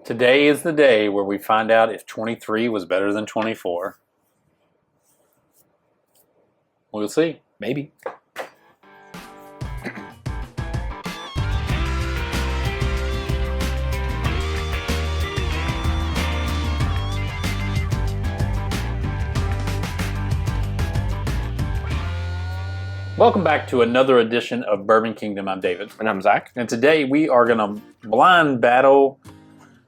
Today is the day where we find out if 23 was better than 24. We'll see. Maybe. Welcome back to another edition of Bourbon Kingdom. I'm David. And I'm Zach. And today we are going to blind battle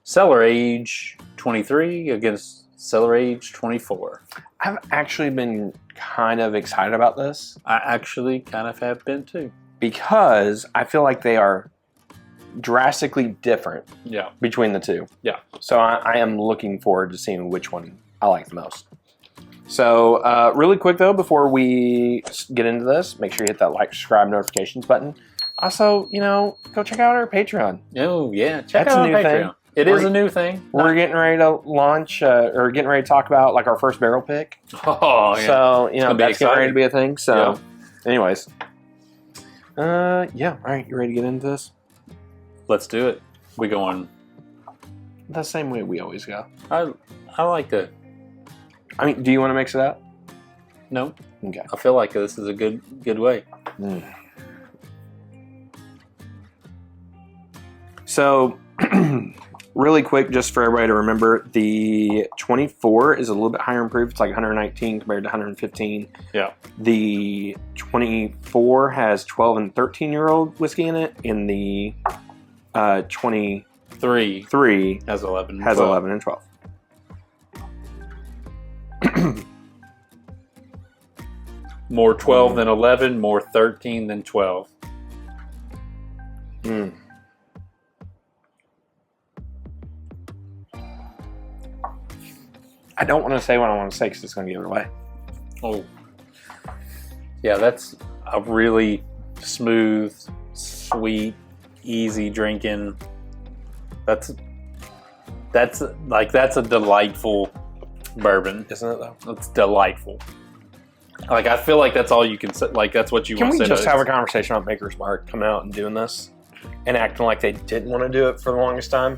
Cellar Age 23 against Cellar Age 24. I've actually been kind of excited about this. I actually kind of have been too. Because I feel like they are drastically different between the two. Yeah. So I am looking forward to seeing which one I like the most. So really quick though, before we get into this, make sure you hit that like, subscribe, notifications button. Also, go check out our Patreon. Oh yeah, check That's out a new Patreon. thing. It is a new thing. We're getting ready to launch, or getting ready to talk about like our first barrel pick. Oh yeah. So that's getting ready to be a thing. So, anyways, yeah. All right, you ready to get into this? Let's do it. We go on the same way we always go. I like to. I mean, do you want to mix it up? No. Okay. I feel like this is a good way. So, really quick, just for everybody to remember, the 24 is a little bit higher in proof. It's like 119 compared to 115. Yeah. The 24 has 12 and 13-year-old whiskey in it. In the 23 has 11. Has 11 and 12. More 12 than 11, more 13 than 12. I don't want to say what I want to say because it's going to give it away. Oh. Yeah, that's a really smooth, sweet, easy drinking. That's a delightful bourbon. Isn't it though? It's delightful. Like, I feel like that's all you can say. Like, that's what you want to say. Can we just have a conversation about Maker's Mark coming out and doing this and acting like they didn't want to do it for the longest time?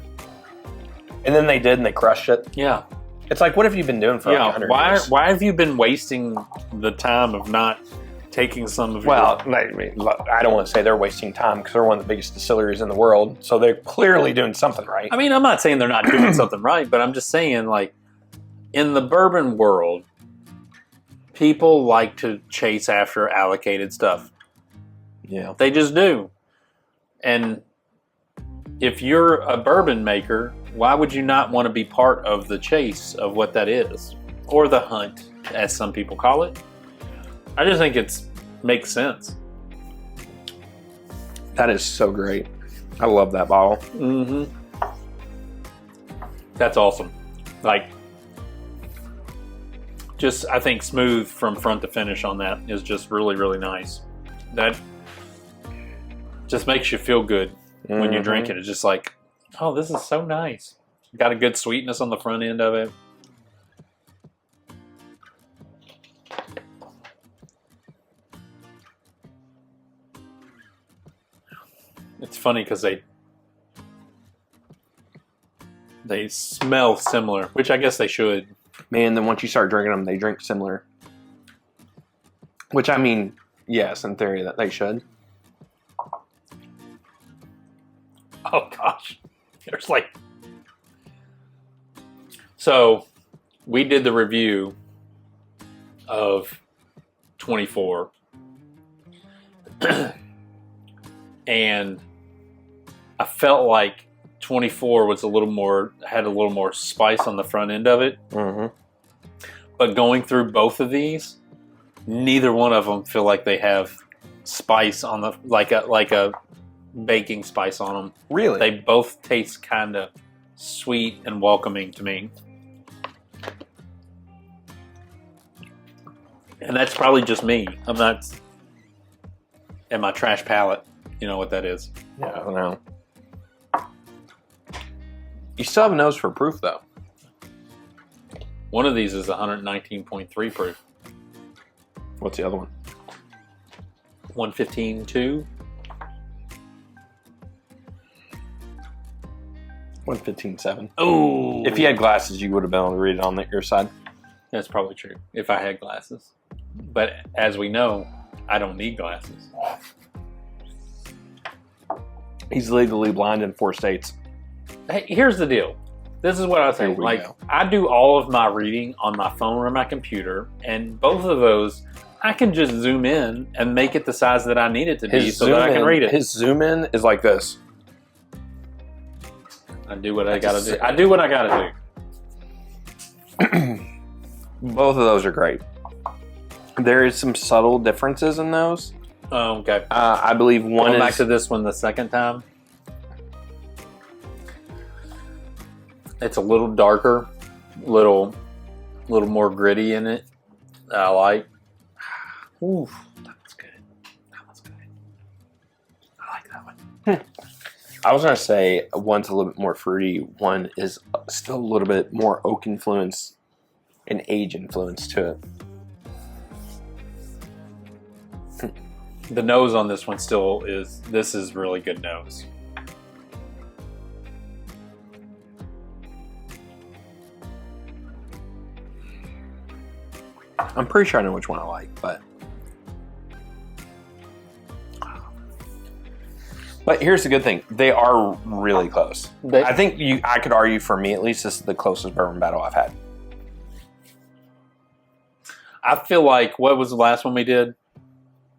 And then they did and they crushed it. Yeah. It's like, what have you been doing for like 100 years? Why have you been wasting the time of not taking some of your... Well, I don't want to say they're wasting time because they're one of the biggest distilleries in the world. So they're clearly doing something right. I mean, I'm not saying they're not doing something right, but I'm just saying, like, in the bourbon world, people like to chase after allocated stuff. Yeah. They just do. And if you're a bourbon maker, why would you not want to be part of the chase of what that is? Or the hunt, as some people call it. I just think it makes sense. That is so great. I love that bottle. Mm-hmm. That's awesome. Like, just, I think smooth from front to finish on that is just really, really nice. That just makes you feel good when you drink it. It's just like, oh, this is so nice. Got a good sweetness on the front end of it. It's funny because they smell similar, which I guess they should. Man, then once you start drinking them, they drink similar. Which, I mean, yes, in theory that they should. Oh, gosh. There's like... So, we did the review of 24. And I felt like 24 was had a little more spice on the front end of it. Mm-hmm. But going through both of these, neither one of them feel like they have spice on the like a baking spice on them. Really? They both taste kind of sweet and welcoming to me. And that's probably just me. I'm not in my trash palate. You know what that is. Yeah, I don't know. You still have a nose for proof, though. One of these is 119.3 proof. What's the other one? 115.2. 115.7. Oh, If you had glasses, you would have been able to read it on your side. that's probably true. If I had glasses, but as we know, I don't need glasses. He's legally blind in 4 states. Hey, here's the deal. This is what I say. Here we Like, go. I do all of my reading on my phone or my computer, and both of those, I can just zoom in and make it the size that I need it to be so that I can read it. His zoom in is like this. I do what I gotta do. I do what I gotta do. Both of those are great. There is some subtle differences in those. Oh, okay. I believe one Going is back to this one the second time. It's a little darker, little more gritty in it. I like. Ooh, that was good. That was good. I like that one. I was gonna say one's a little bit more fruity. One is still a little bit more oak influence and age influence to it. The nose on this one still is. This is really good nose. I'm pretty sure I know which one I like, but here's the good thing: they are really close. I think I could argue, for me at least, this is the closest bourbon battle I've had. I feel like, what was the last one we did?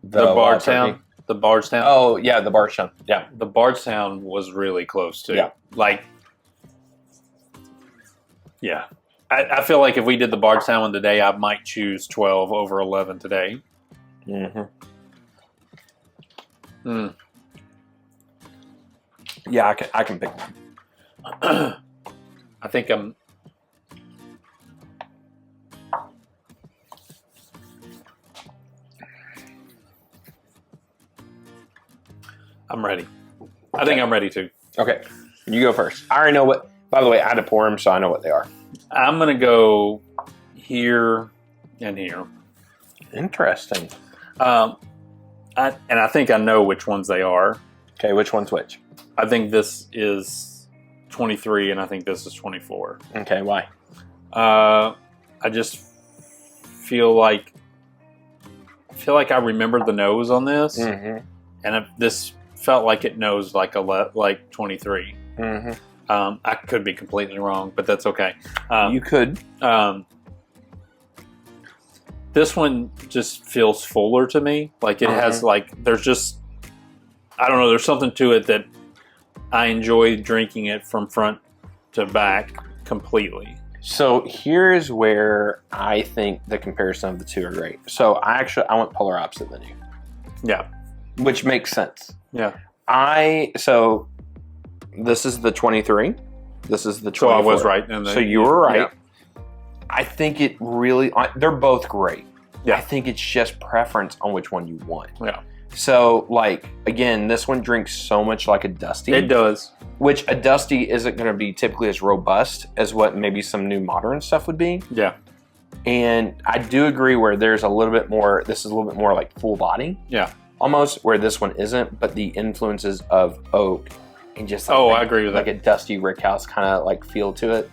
The Bardstown. The Bardstown. Oh yeah, the Bardstown. Yeah, The Bardstown was really close too. Yeah. Like, yeah. I feel like if we did the Bardstown one today, I might choose 12 over 11 today. mm-hmm. Mm. Yeah, I can pick one. I think I'm ready. I think I'm ready too. Okay, you go first. I already know what. By the way, I had to pour them, so I know what they are. I'm gonna go here and here. Interesting. I think I know which ones they are. Okay, which one's which? I think this is 23, and I think this is 24. Okay, why? I just feel like I remember the nose on this, Mm-hmm. and this felt like it knows like 23. Mm-hmm. I could be completely wrong, but that's okay. You could. This one just feels fuller to me. Like it has there's just, I don't know, there's something to it that I enjoy drinking it from front to back completely. So here's where I think the comparison of the two are great. So I went polar opposite than you. Yeah. Which makes sense. Yeah. So this is the 23. This is the 24. So I was right. So you were right. Yeah. I think it really, they're both great. Yeah. I think it's just preference on which one you want. Yeah. So, like, again, this one drinks so much like a Dusty. It does. Which a Dusty isn't going to be typically as robust as what maybe some new modern stuff would be. Yeah. And I do agree where there's a little bit more, this is a little bit more like full body. Yeah. Almost, where this one isn't, but the influences of oak and just like, I agree with like that. a Dusty Rickhouse kind of like feel to it.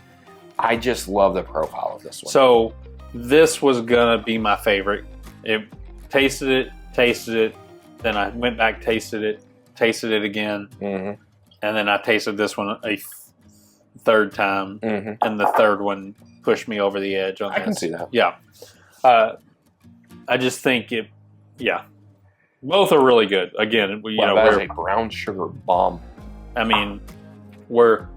I just love the profile of this one. So this was gonna be my favorite. It tasted it, then I went back, tasted it again, mm-hmm. and then I tasted this one a third time, Mm-hmm. and the third one pushed me over the edge on this. I can see that. Yeah. I just think it, yeah. Both are really good. Again, That is a brown sugar bomb. I mean, we're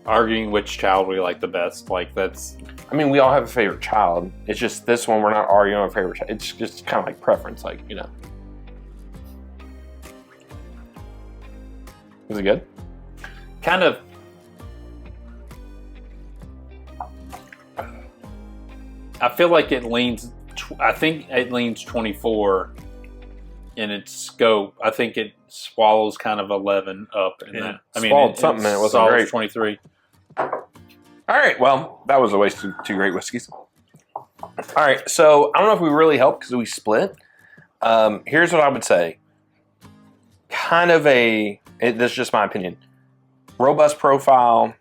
arguing which child we like the best. Like, that's... I mean, we all have a favorite child. It's just this one, we're not arguing on a favorite child. It's just kind of like preference, like, you know. Is it good? Kind of... I feel like it leans... I think it leans 24 in its scope. I think it swallows kind of 11 up in that. I mean, swallowed something and it wasn't swallows great. 23. All right, well, that was a waste of two great whiskeys. All right, so I don't know if we really helped because we split. Here's what I would say. Kind of this is just my opinion. Robust profile.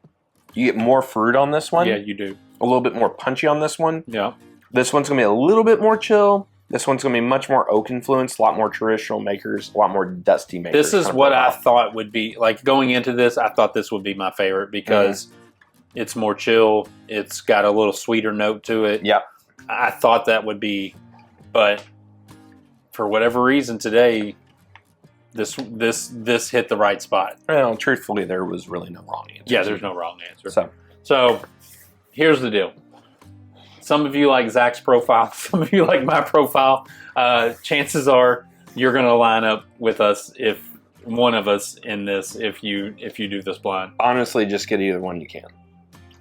You get more fruit on this one. Yeah, you do. A little bit more punchy on this one. Yeah. This one's going to be a little bit more chill. This one's going to be much more oak influenced, a lot more traditional makers, a lot more dusty makers. This is what I thought would be, like going into this, I thought this would be my favorite because it's more chill. It's got a little sweeter note to it. Yep. I thought that would be, but for whatever reason today, this hit the right spot. Well, truthfully, there was really no wrong answer. Yeah, there's no wrong answer. So here's the deal. Some of you like Zach's profile. Some of you like my profile. Chances are you're going to line up with us if one of us in this. If you do this blind, honestly, just get either one you can.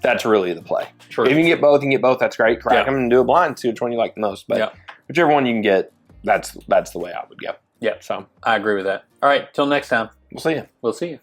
That's really the play. True. If you can get both, That's great. Crack them and do a blind. See which one you like the most. But whichever one you can get, that's the way I would go. Yeah. So I agree with that. All right. Till next time. We'll see you. We'll see you.